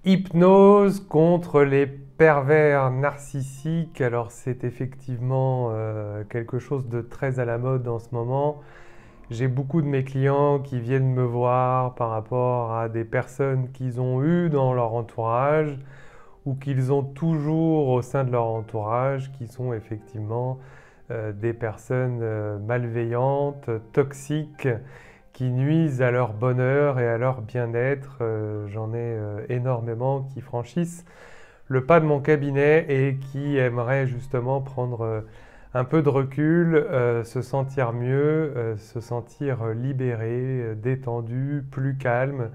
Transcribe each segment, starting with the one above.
Hypnose contre les pervers narcissiques. Alors c'est effectivement quelque chose de très à la mode en ce moment. J'ai beaucoup de mes clients qui viennent me voir par rapport à des personnes qu'ils ont eues dans leur entourage ou qu'ils ont toujours au sein de leur entourage, qui sont effectivement des personnes malveillantes, toxiques, qui nuisent à leur bonheur et à leur bien-être. J'en ai énormément qui franchissent le pas de mon cabinet et qui aimeraient justement prendre un peu de recul, se sentir mieux, se sentir libéré, détendu, plus calme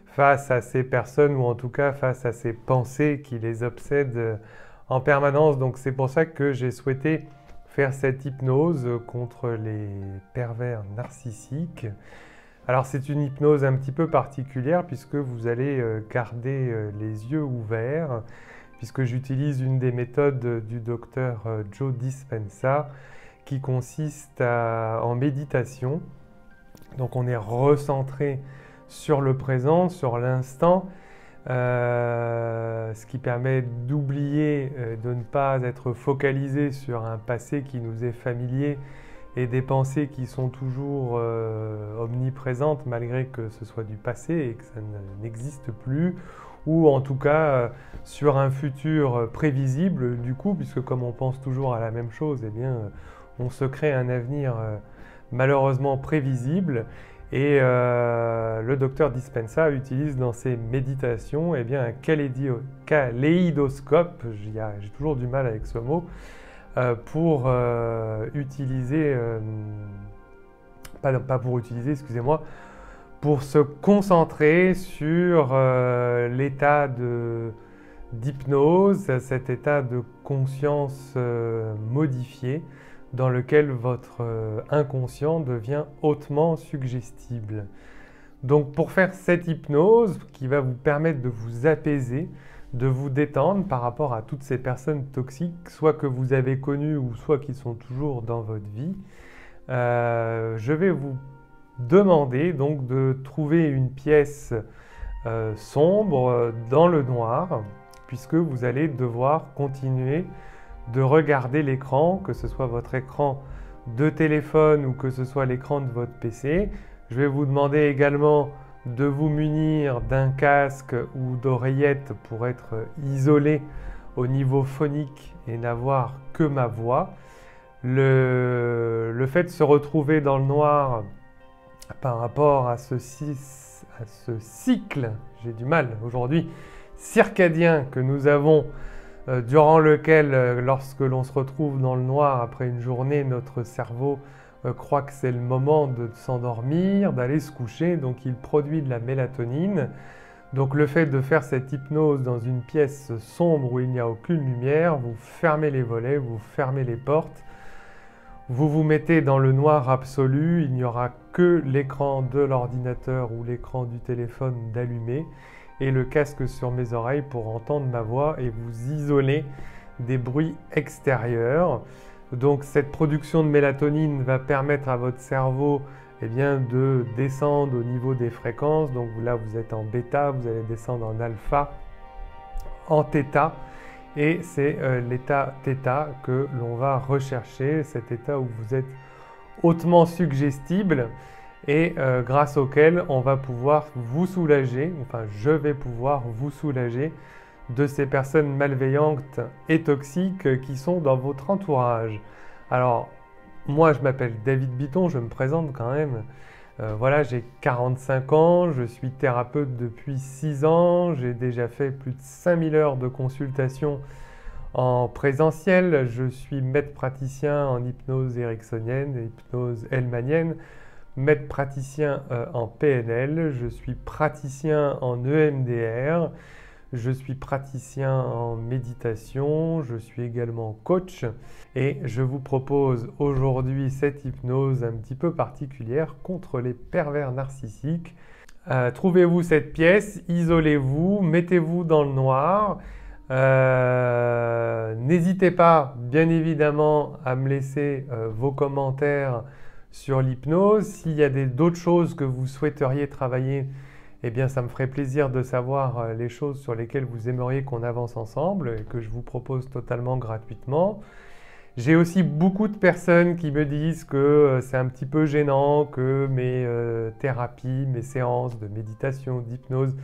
face à ces personnes ou en tout cas face à ces pensées qui les obsèdent en permanence. Donc c'est pour ça que j'ai souhaité faire cette hypnose contre les pervers narcissiques. Alors c'est une hypnose un petit peu particulière puisque vous allez garder les yeux ouverts, puisque j'utilise une des méthodes du docteur Joe Dispenza qui consiste en méditation. Donc on est recentré sur le présent, sur l'instant, ce qui permet d'oublier, de ne pas être focalisé sur un passé qui nous est familier et des pensées qui sont toujours omniprésentes malgré que ce soit du passé et que ça n'existe plus, ou en tout cas sur un futur prévisible du coup, puisque comme on pense toujours à la même chose, eh bien, on se crée un avenir malheureusement prévisible. Et le docteur Dispenza utilise dans ses méditations eh bien, un kaléidoscope, j'ai toujours du mal avec ce mot, pour utiliser, pas pour utiliser, excusez-moi, pour se concentrer sur l'état d'hypnose, cet état de conscience modifié dans lequel votre inconscient devient hautement suggestible. Donc pour faire cette hypnose qui va vous permettre de vous apaiser, de vous détendre par rapport à toutes ces personnes toxiques, soit que vous avez connues ou soit qui sont toujours dans votre vie, je vais vous demander donc de trouver une pièce sombre dans le noir, puisque vous allez devoir continuer de regarder l'écran, que ce soit votre écran de téléphone ou que ce soit l'écran de votre PC. Je vais vous demander également de vous munir d'un casque ou d'oreillettes pour être isolé au niveau phonique et n'avoir que ma voix. Le fait de se retrouver dans le noir par rapport à ce cycle, j'ai du mal aujourd'hui, circadien que nous avons durant lequel, lorsque l'on se retrouve dans le noir après une journée, notre cerveau croit que c'est le moment de s'endormir, d'aller se coucher, donc il produit de la mélatonine. Donc le fait de faire cette hypnose dans une pièce sombre où il n'y a aucune lumière, vous fermez les volets, vous fermez les portes, vous vous mettez dans le noir absolu, il n'y aura que l'écran de l'ordinateur ou l'écran du téléphone d'allumé et le casque sur mes oreilles pour entendre ma voix et vous isoler des bruits extérieurs. Donc cette production de mélatonine va permettre à votre cerveau eh bien, de descendre au niveau des fréquences. Donc là vous êtes en bêta, vous allez descendre en alpha, en θ. Et c'est l'état θ que l'on va rechercher, cet état où vous êtes hautement suggestible et grâce auquel on va pouvoir vous soulager, enfin je vais pouvoir vous soulager de ces personnes malveillantes et toxiques qui sont dans votre entourage. Alors moi je m'appelle David Bitton, je me présente quand même. Voilà, j'ai 45 ans, je suis thérapeute depuis 6 ans, j'ai déjà fait plus de 5000 heures de consultation en présentiel, je suis maître praticien en hypnose ericksonienne, hypnose hellmanienne, maître praticien en PNL, je suis praticien en EMDR, je suis praticien en méditation, je suis également coach et je vous propose aujourd'hui cette hypnose un petit peu particulière contre les pervers narcissiques. Trouvez-vous cette pièce, isolez-vous, mettez-vous dans le noir. N'hésitez pas bien évidemment à me laisser vos commentaires sur l'hypnose. S'il y a d'autres choses que vous souhaiteriez travailler, eh bien ça me ferait plaisir de savoir les choses sur lesquelles vous aimeriez qu'on avance ensemble et que je vous propose totalement gratuitement. J'ai aussi beaucoup de personnes qui me disent que c'est un petit peu gênant que mes thérapies, mes séances de méditation, d'hypnose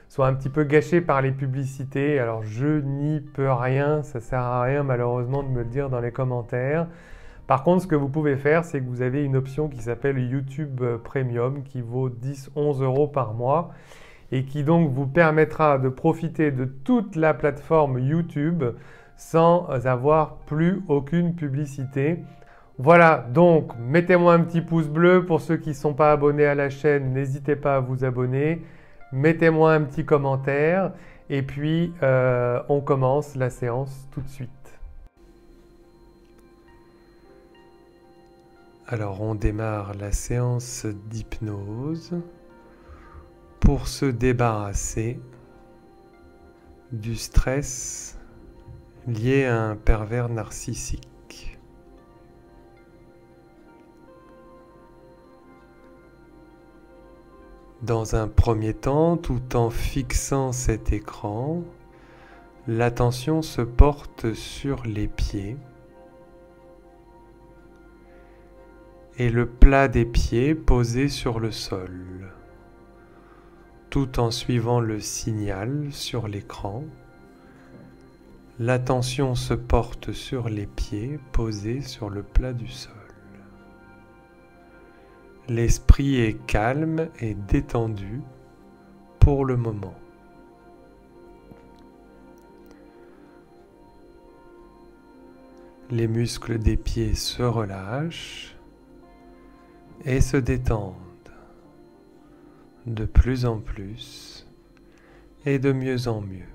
soient un petit peu gâchées par les publicités. Alors je n'y peux rien, ça sert à rien malheureusement de me le dire dans les commentaires. Par contre, ce que vous pouvez faire, c'est que vous avez une option qui s'appelle YouTube Premium qui vaut 10-11 euros par mois et qui donc vous permettra de profiter de toute la plateforme YouTube sans avoir plus aucune publicité. Voilà, donc mettez-moi un petit pouce bleu pour ceux qui ne sont pas abonnés à la chaîne, n'hésitez pas à vous abonner. Mettez-moi un petit commentaire et puis on commence la séance tout de suite. Alors on démarre la séance d'hypnose pour se débarrasser du stress lié à un pervers narcissique. Dans un premier temps, tout en fixant cet écran, l'attention se porte sur les pieds et le plat des pieds posé sur le sol, tout en suivant le signal sur l'écran. L'attention se porte sur les pieds posés sur le plat du sol. L'esprit est calme et détendu pour le moment. Les muscles des pieds se relâchent et se détendent de plus en plus et de mieux en mieux.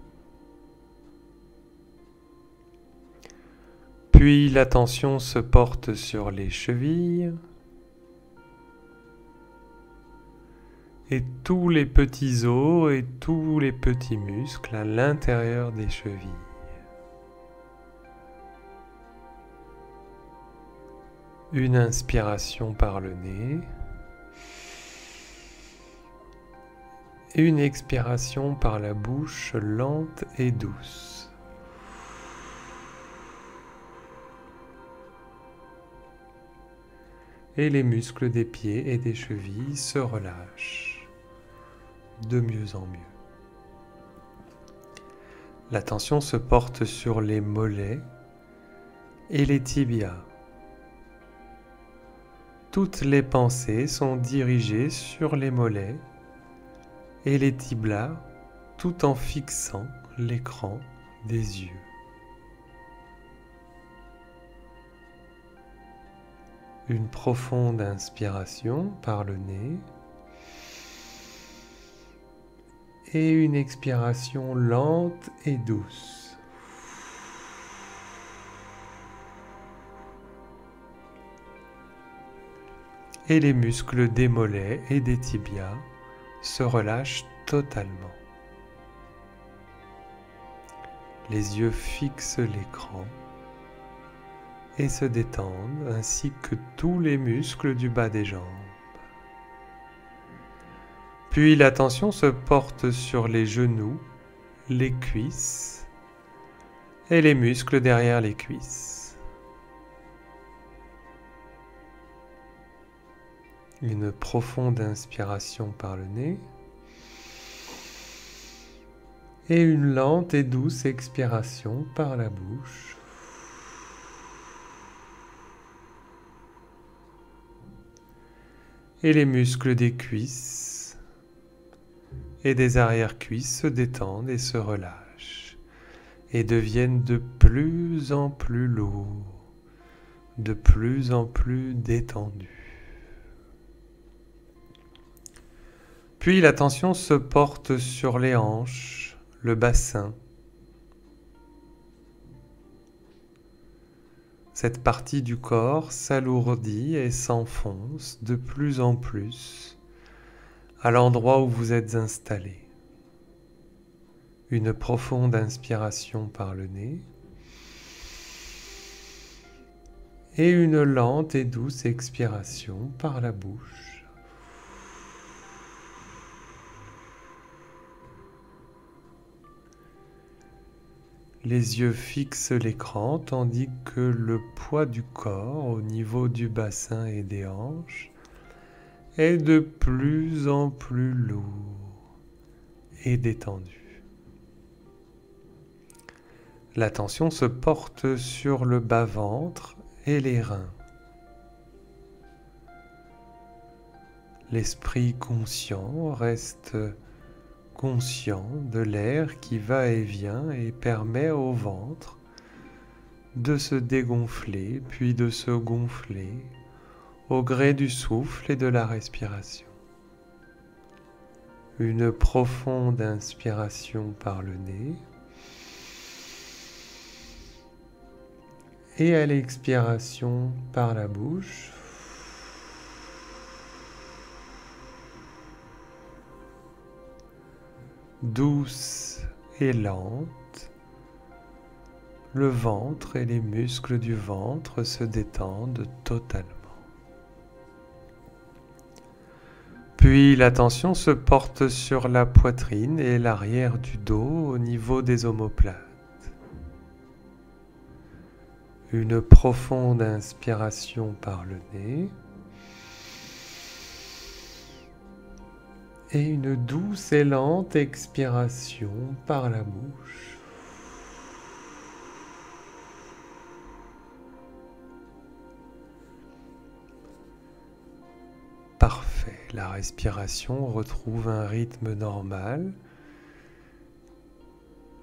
Puis l'attention se porte sur les chevilles et tous les petits os et tous les petits muscles à l'intérieur des chevilles. Une inspiration par le nez et une expiration par la bouche lente et douce. Et les muscles des pieds et des chevilles se relâchent de mieux en mieux. L'attention se porte sur les mollets et les tibias. Toutes les pensées sont dirigées sur les mollets et les tibias tout en fixant l'écran des yeux. Une profonde inspiration par le nez et une expiration lente et douce. Et les muscles des mollets et des tibias se relâchent totalement. Les yeux fixent l'écran et se détendent, ainsi que tous les muscles du bas des jambes. Puis l'attention se porte sur les genoux, les cuisses et les muscles derrière les cuisses. Une profonde inspiration par le nez et une lente et douce expiration par la bouche. Et les muscles des cuisses et des arrière-cuisses se détendent et se relâchent et deviennent de plus en plus lourds, de plus en plus détendus. Puis l'attention se porte sur les hanches, le bassin. Cette partie du corps s'alourdit et s'enfonce de plus en plus à l'endroit où vous êtes installé. Une profonde inspiration par le nez et une lente et douce expiration par la bouche. Les yeux fixent l'écran tandis que le poids du corps au niveau du bassin et des hanches est de plus en plus lourd et détendu. L'attention se porte sur le bas-ventre et les reins. L'esprit conscient reste conscient de l'air qui va et vient et permet au ventre de se dégonfler puis de se gonfler au gré du souffle et de la respiration. Une profonde inspiration par le nez et à l'expiration par la bouche. Douce et lente, le ventre et les muscles du ventre se détendent totalement. Puis l'attention se porte sur la poitrine et l'arrière du dos au niveau des omoplates. Une profonde inspiration par le nez et une douce et lente expiration par la bouche. Parfait, la respiration retrouve un rythme normal.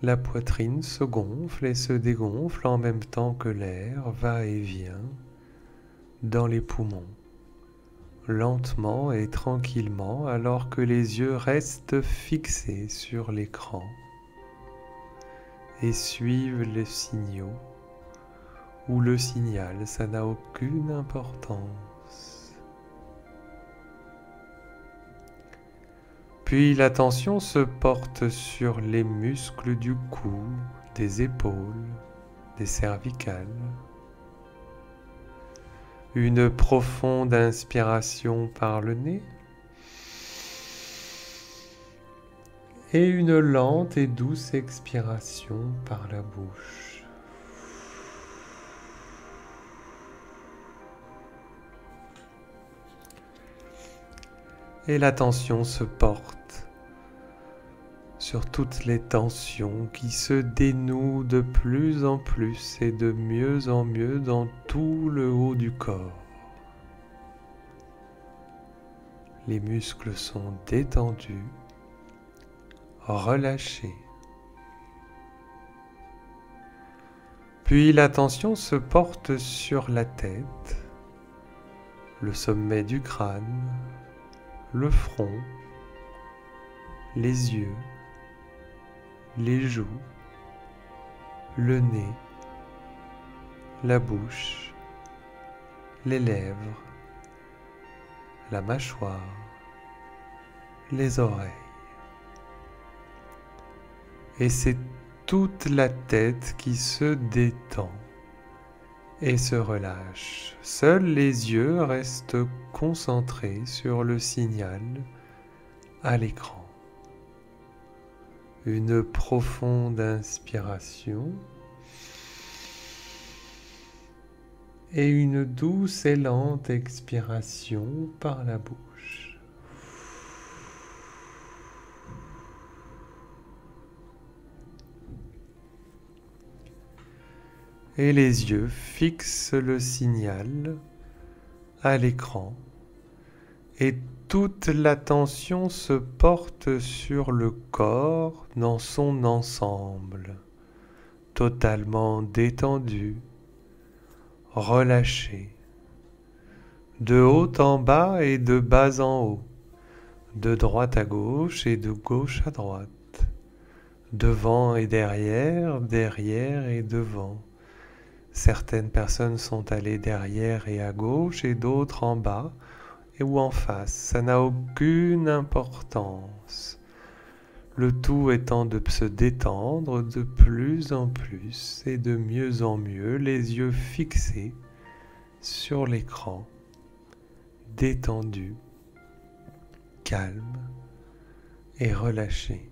La poitrine se gonfle et se dégonfle en même temps que l'air va et vient dans les poumons, lentement et tranquillement, alors que les yeux restent fixés sur l'écran et suivent les signaux ou le signal, ça n'a aucune importance. Puis l'attention se porte sur les muscles du cou, des épaules, des cervicales. Une profonde inspiration par le nez et une lente et douce expiration par la bouche. Et l'attention se porte sur toutes les tensions qui se dénouent de plus en plus et de mieux en mieux dans tout le haut du corps. Les muscles sont détendus, relâchés. Puis l'attention se porte sur la tête, le sommet du crâne, le front, les yeux, les joues, le nez, la bouche, les lèvres, la mâchoire, les oreilles. Et c'est toute la tête qui se détend et se relâche. Seuls les yeux restent concentrés sur le signal à l'écran. Une profonde inspiration et une douce et lente expiration par la bouche. Et les yeux fixent le signal à l'écran et toute l'attention se porte sur le corps dans son ensemble, totalement détendu, relâché, de haut en bas et de bas en haut, de droite à gauche et de gauche à droite, devant et derrière, derrière et devant. Certaines personnes sont allées derrière et à gauche et d'autres en bas ou en face. Ça n'a aucune importance. Le tout étant de se détendre de plus en plus et de mieux en mieux, les yeux fixés sur l'écran, détendus, calmes et relâchés.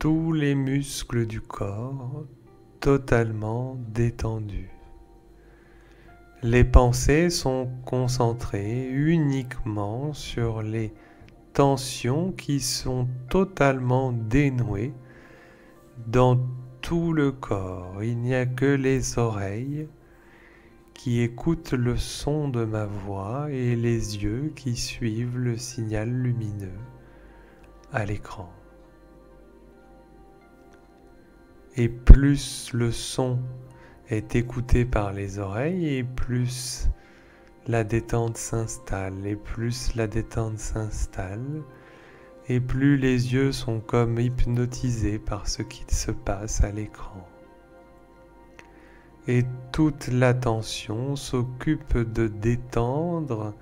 tous les muscles du corps totalement détendus. Les pensées sont concentrées uniquement sur les tensions qui sont totalement dénouées dans tout le corps. Il n'y a que les oreilles qui écoutent le son de ma voix et les yeux qui suivent le signal lumineux à l'écran. Et plus le son est écouté par les oreilles, et plus la détente s'installe, et plus la détente s'installe, et plus les yeux sont comme hypnotisés par ce qui se passe à l'écran. Et toute l'attention s'occupe de détendre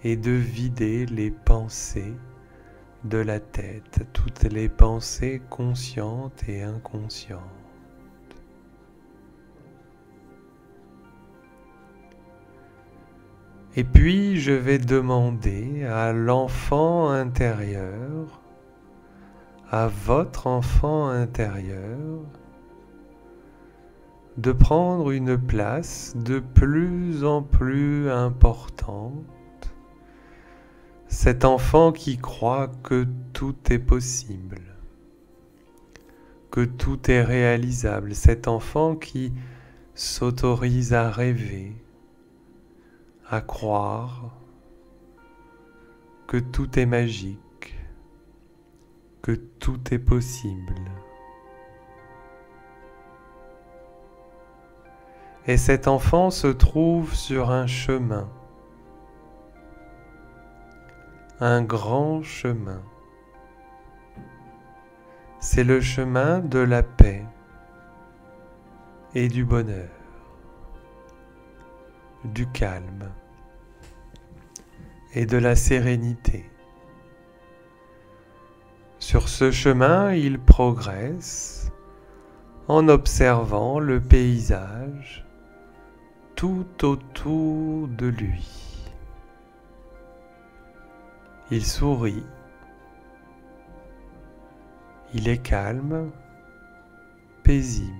et de vider les pensées de la tête, toutes les pensées conscientes et inconscientes. Et puis je vais demander à l'enfant intérieur, à votre enfant intérieur, de prendre une place de plus en plus importante. Cet enfant qui croit que tout est possible, que tout est réalisable, cet enfant qui s'autorise à rêver, à croire que tout est magique, que tout est possible. Et cet enfant se trouve sur un chemin, un grand chemin. C'est le chemin de la paix et du bonheur, du calme et de la sérénité. Sur ce chemin, il progresse en observant le paysage tout autour de lui. Il sourit, il est calme, paisible.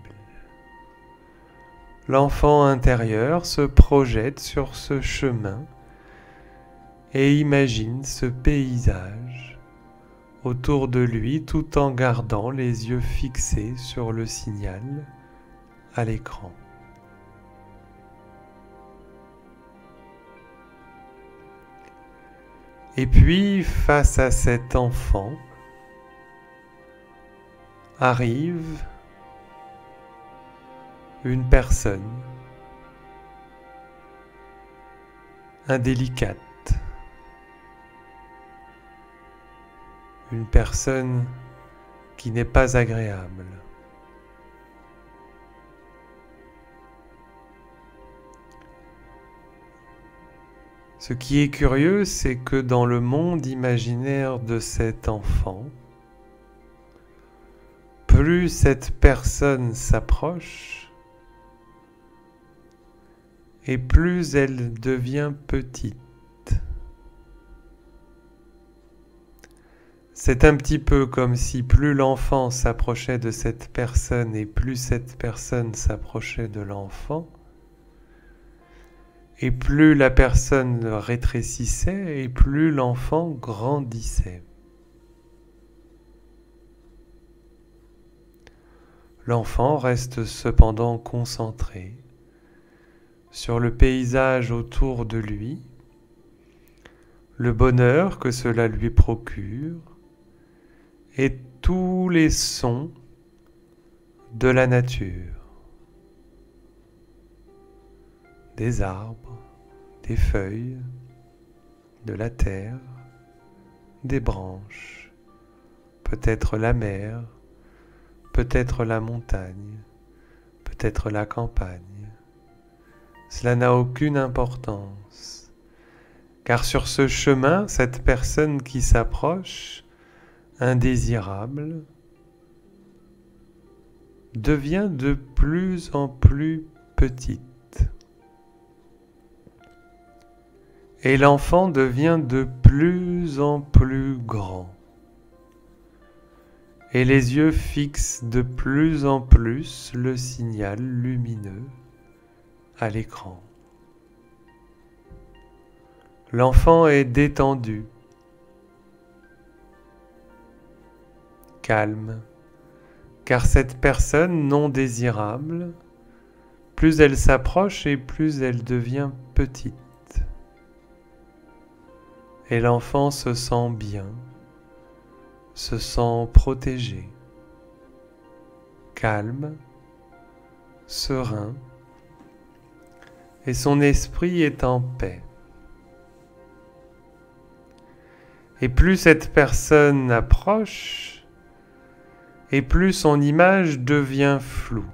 L'enfant intérieur se projette sur ce chemin et imagine ce paysage autour de lui tout en gardant les yeux fixés sur le signal à l'écran. Et puis, face à cet enfant, arrive une personne indélicate, une personne qui n'est pas agréable. Ce qui est curieux, c'est que dans le monde imaginaire de cet enfant, plus cette personne s'approche, et plus elle devient petite. C'est un petit peu comme si plus l'enfant s'approchait de cette personne et plus cette personne s'approchait de l'enfant, et plus la personne rétrécissait et plus l'enfant grandissait. L'enfant reste cependant concentré sur le paysage autour de lui, le bonheur que cela lui procure et tous les sons de la nature, des arbres, des feuilles, de la terre, des branches, peut-être la mer, peut-être la montagne, peut-être la campagne. Cela n'a aucune importance, car sur ce chemin, cette personne qui s'approche, indésirable, devient de plus en plus petite. Et l'enfant devient de plus en plus grand. et les yeux fixent de plus en plus le signal lumineux à l'écran. L'enfant est détendu, calme, car cette personne non désirable, plus elle s'approche et plus elle devient petite. Et l'enfant se sent bien, se sent protégé, calme, serein, et son esprit est en paix. Et plus cette personne approche, et plus son image devient floue.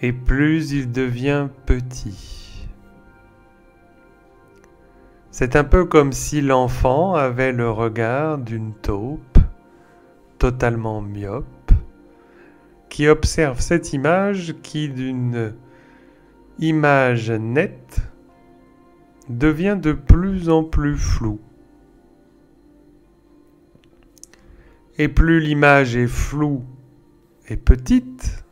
Et plus il devient petit. C'est un peu comme si l'enfant avait le regard d'une taupe, totalement myope, qui observe cette image qui, d'une image nette, devient de plus en plus floue. Et plus l'image est floue et petite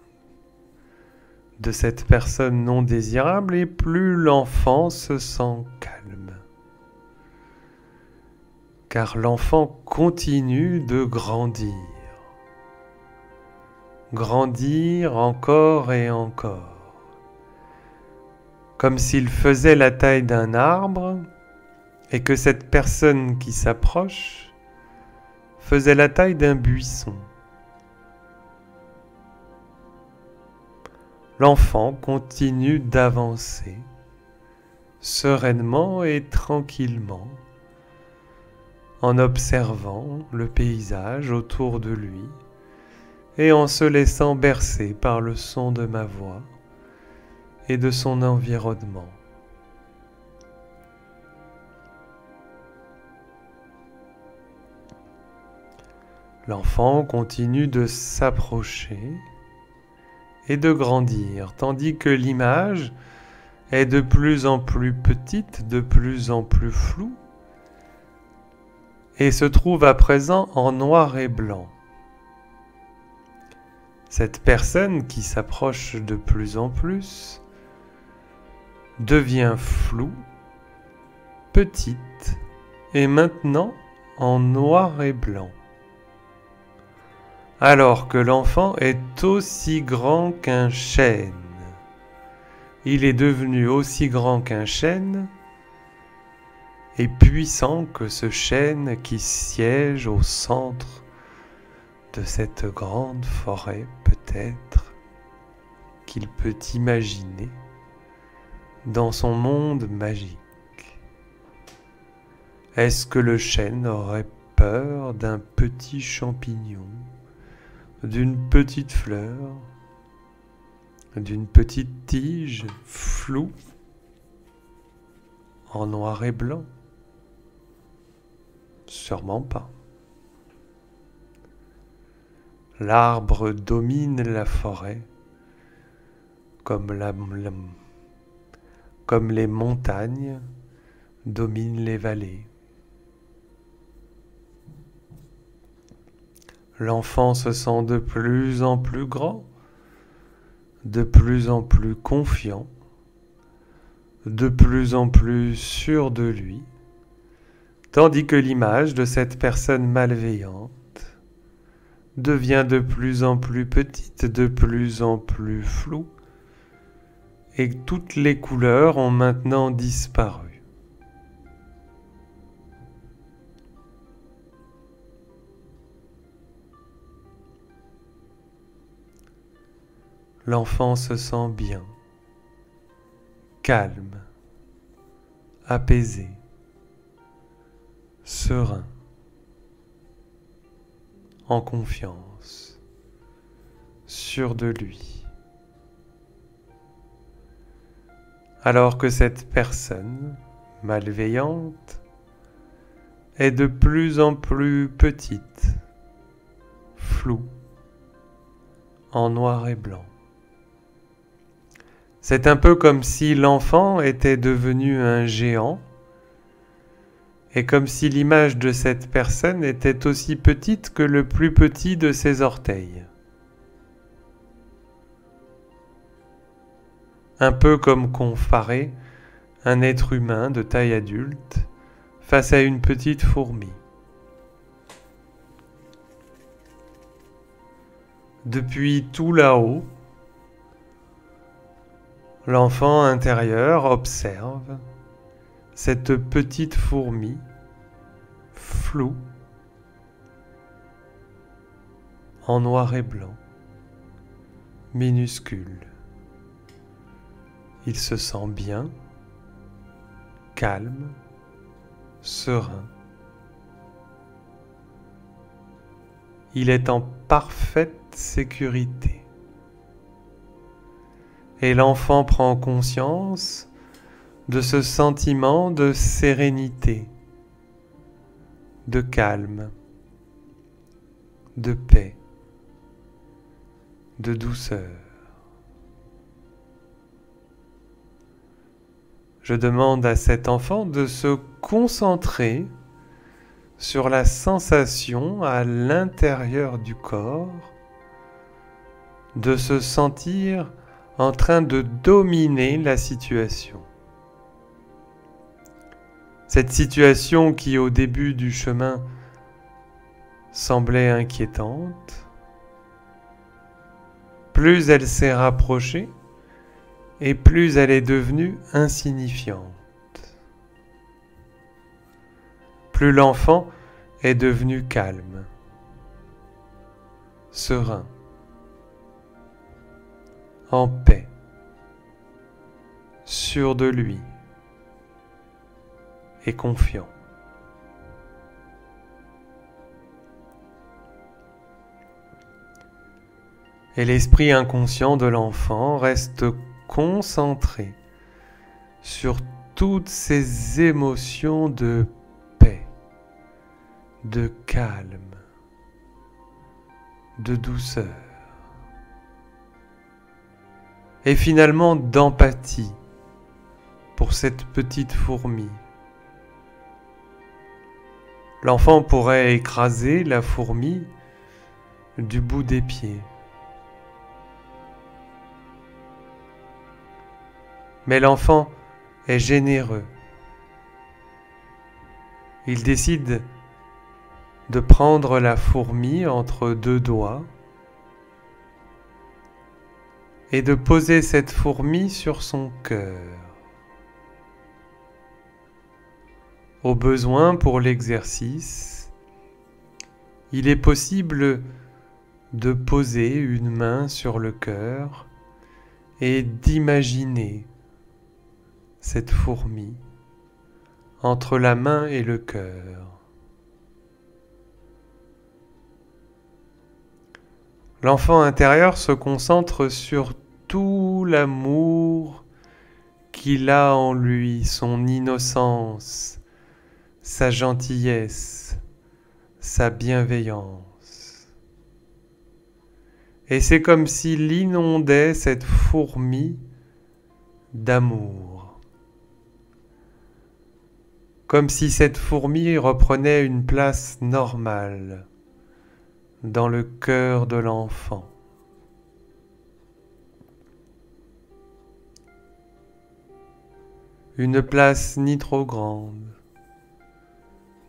de cette personne non désirable, et plus l'enfant se sent calme. Car l'enfant continue de grandir. Grandir encore et encore. Comme s'il faisait la taille d'un arbre et que cette personne qui s'approche faisait la taille d'un buisson. L'enfant continue d'avancer, sereinement et tranquillement, en observant le paysage autour de lui et en se laissant bercer par le son de ma voix et de son environnement. L'enfant continue de s'approcher et de grandir, tandis que l'image est de plus en plus petite, de plus en plus floue, et se trouve à présent en noir et blanc. Cette personne qui s'approche de plus en plus devient floue, petite, et maintenant en noir et blanc. Alors que l'enfant est aussi grand qu'un chêne. Il est devenu aussi grand qu'un chêne et puissant que ce chêne qui siège au centre de cette grande forêt, peut-être qu'il peut imaginer dans son monde magique. Est-ce que le chêne aurait peur d'un petit champignon, d'une petite fleur, d'une petite tige floue en noir et blanc? Sûrement pas. L'arbre domine la forêt comme les montagnes dominent les vallées. L'enfant se sent de plus en plus grand, de plus en plus confiant, de plus en plus sûr de lui, tandis que l'image de cette personne malveillante devient de plus en plus petite, de plus en plus floue, et toutes les couleurs ont maintenant disparu. L'enfant se sent bien, calme, apaisé, serein, en confiance, sûr de lui. Alors que cette personne malveillante est de plus en plus petite, floue, en noir et blanc. C'est un peu comme si l'enfant était devenu un géant et comme si l'image de cette personne était aussi petite que le plus petit de ses orteils. Un peu comme comparer un être humain de taille adulte face à une petite fourmi. Depuis tout là-haut, l'enfant intérieur observe cette petite fourmi floue en noir et blanc, minuscule. Il se sent bien, calme, serein. Il est en parfaite sécurité. Et l'enfant prend conscience de ce sentiment de sérénité, de calme, de paix, de douceur. Je demande à cet enfant de se concentrer sur la sensation à l'intérieur du corps, de se sentir en train de dominer la situation. Cette situation qui au début du chemin semblait inquiétante, plus elle s'est rapprochée et plus elle est devenue insignifiante. Plus l'enfant est devenu calme, serein, en paix, sûr de lui et confiant. Et l'esprit inconscient de l'enfant reste concentré sur toutes ces émotions de paix, de calme, de douceur et finalement d'empathie pour cette petite fourmi. L'enfant pourrait écraser la fourmi du bout des pieds. Mais l'enfant est généreux. Il décide de prendre la fourmi entre deux doigts et de poser cette fourmi sur son cœur. Au besoin pour l'exercice, il est possible de poser une main sur le cœur et d'imaginer cette fourmi entre la main et le cœur. L'enfant intérieur se concentre sur tout l'amour qu'il a en lui, son innocence, sa gentillesse, sa bienveillance. Et c'est comme s'il inondait cette fourmi d'amour. Comme si cette fourmi reprenait une place normale dans le cœur de l'enfant. Une place ni trop grande,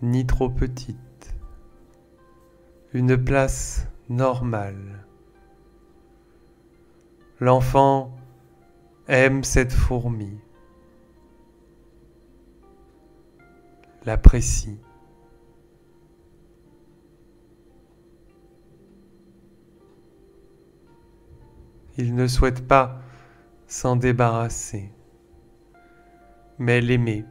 ni trop petite. Une place normale. L'enfant aime cette fourmi, l'apprécie. Il ne souhaite pas s'en débarrasser, mais l'aimer,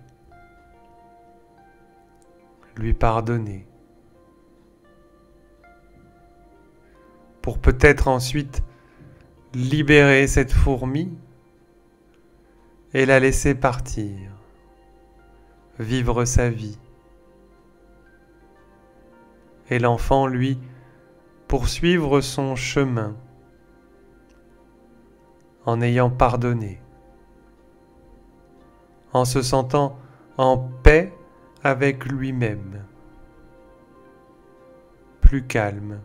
lui pardonner, pour peut-être ensuite libérer cette fourmi et la laisser partir, vivre sa vie. Et l'enfant, lui, poursuivre son chemin en ayant pardonné, en se sentant en paix avec lui-même, plus calme,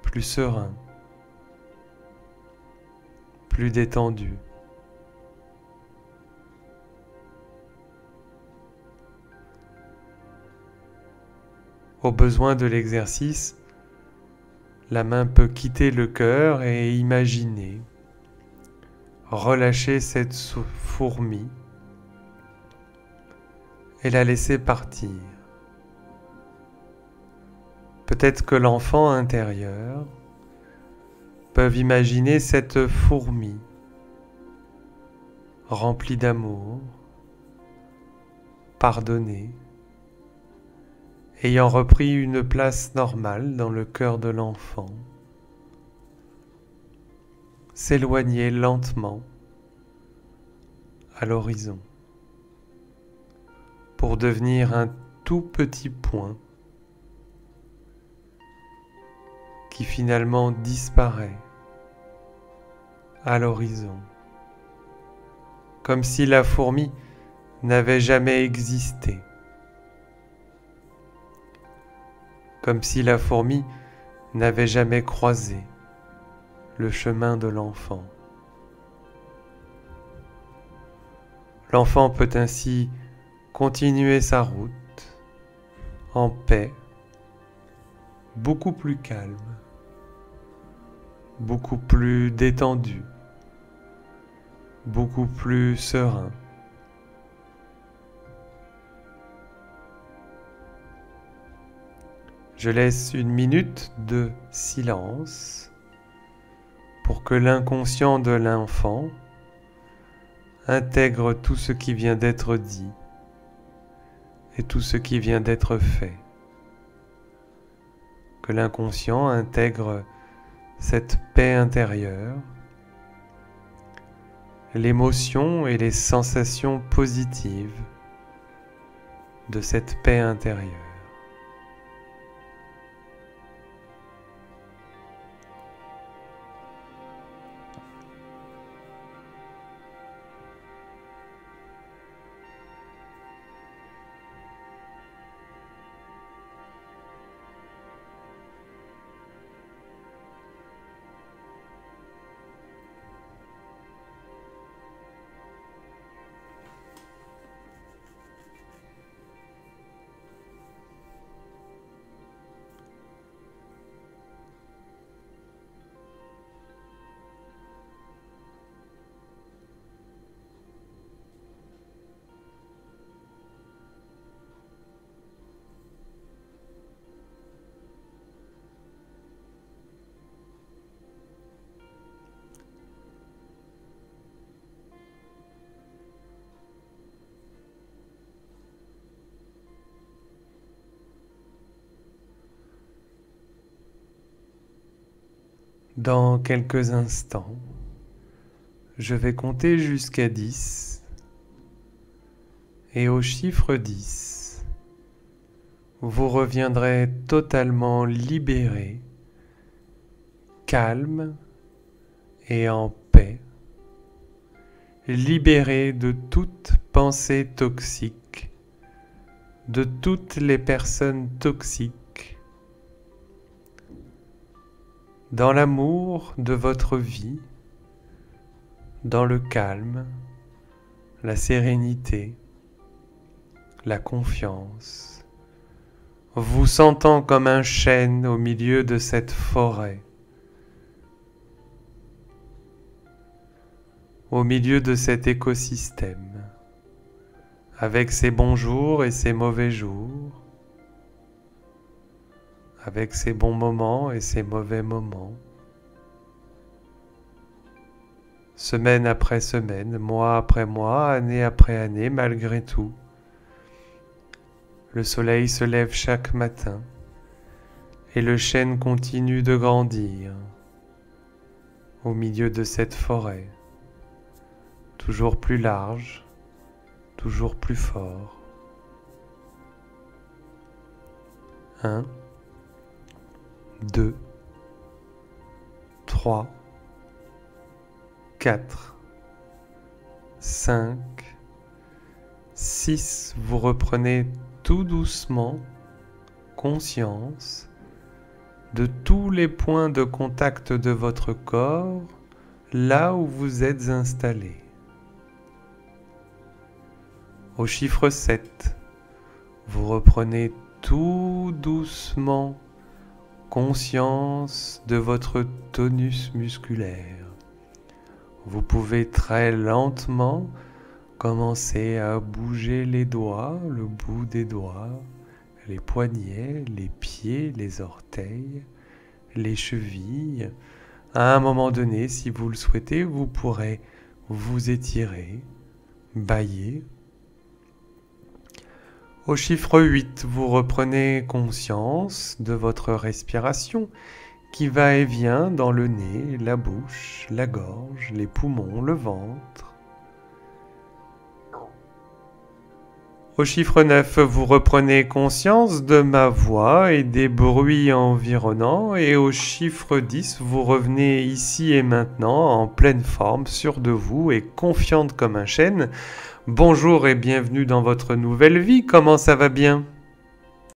plus serein, plus détendu. Au besoin de l'exercice, la main peut quitter le cœur et imaginer, relâcher cette fourmi et la laisser partir. Peut-être que l'enfant intérieur peut imaginer cette fourmi remplie d'amour, pardonnée, ayant repris une place normale dans le cœur de l'enfant, s'éloigner lentement à l'horizon pour devenir un tout petit point qui finalement disparaît à l'horizon, comme si la fourmi n'avait jamais existé, comme si la fourmi n'avait jamais croisé le chemin de l'enfant. L'enfant peut ainsi continuer sa route en paix, beaucoup plus calme, beaucoup plus détendu, beaucoup plus serein. Je laisse 1 minute de silence pour que l'inconscient de l'enfant intègre tout ce qui vient d'être dit et tout ce qui vient d'être fait. Que l'inconscient intègre cette paix intérieure, l'émotion et les sensations positives de cette paix intérieure. Dans quelques instants, je vais compter jusqu'à 10 et au chiffre 10, vous reviendrez totalement libéré, calme et en paix, libéré de toute pensée toxique, de toutes les personnes toxiques, dans l'amour de votre vie, dans le calme, la sérénité, la confiance, vous sentant comme un chêne au milieu de cette forêt, au milieu de cet écosystème, avec ses bons jours et ses mauvais jours, avec ses bons moments et ses mauvais moments, semaine après semaine, mois après mois, année après année, malgré tout. Le soleil se lève chaque matin et le chêne continue de grandir au milieu de cette forêt, toujours plus large, toujours plus fort. 1, 2, 3, 4, 5, 6. 6, vous reprenez tout doucement conscience de tous les points de contact de votre corps là où vous êtes installé. Au chiffre 7, vous reprenez tout doucement conscience de votre tonus musculaire. Vous pouvez très lentement commencer à bouger les doigts, le bout des doigts, les poignets, les pieds, les orteils, les chevilles. À un moment donné, si vous le souhaitez, vous pourrez vous étirer, bâiller. Au chiffre 8, vous reprenez conscience de votre respiration qui va et vient dans le nez, la bouche, la gorge, les poumons, le ventre. Au chiffre 9, vous reprenez conscience de ma voix et des bruits environnants. Et au chiffre 10, vous revenez ici et maintenant en pleine forme, sûre de vous et confiante comme un chêne. Bonjour et bienvenue dans votre nouvelle vie, comment ça va bien ?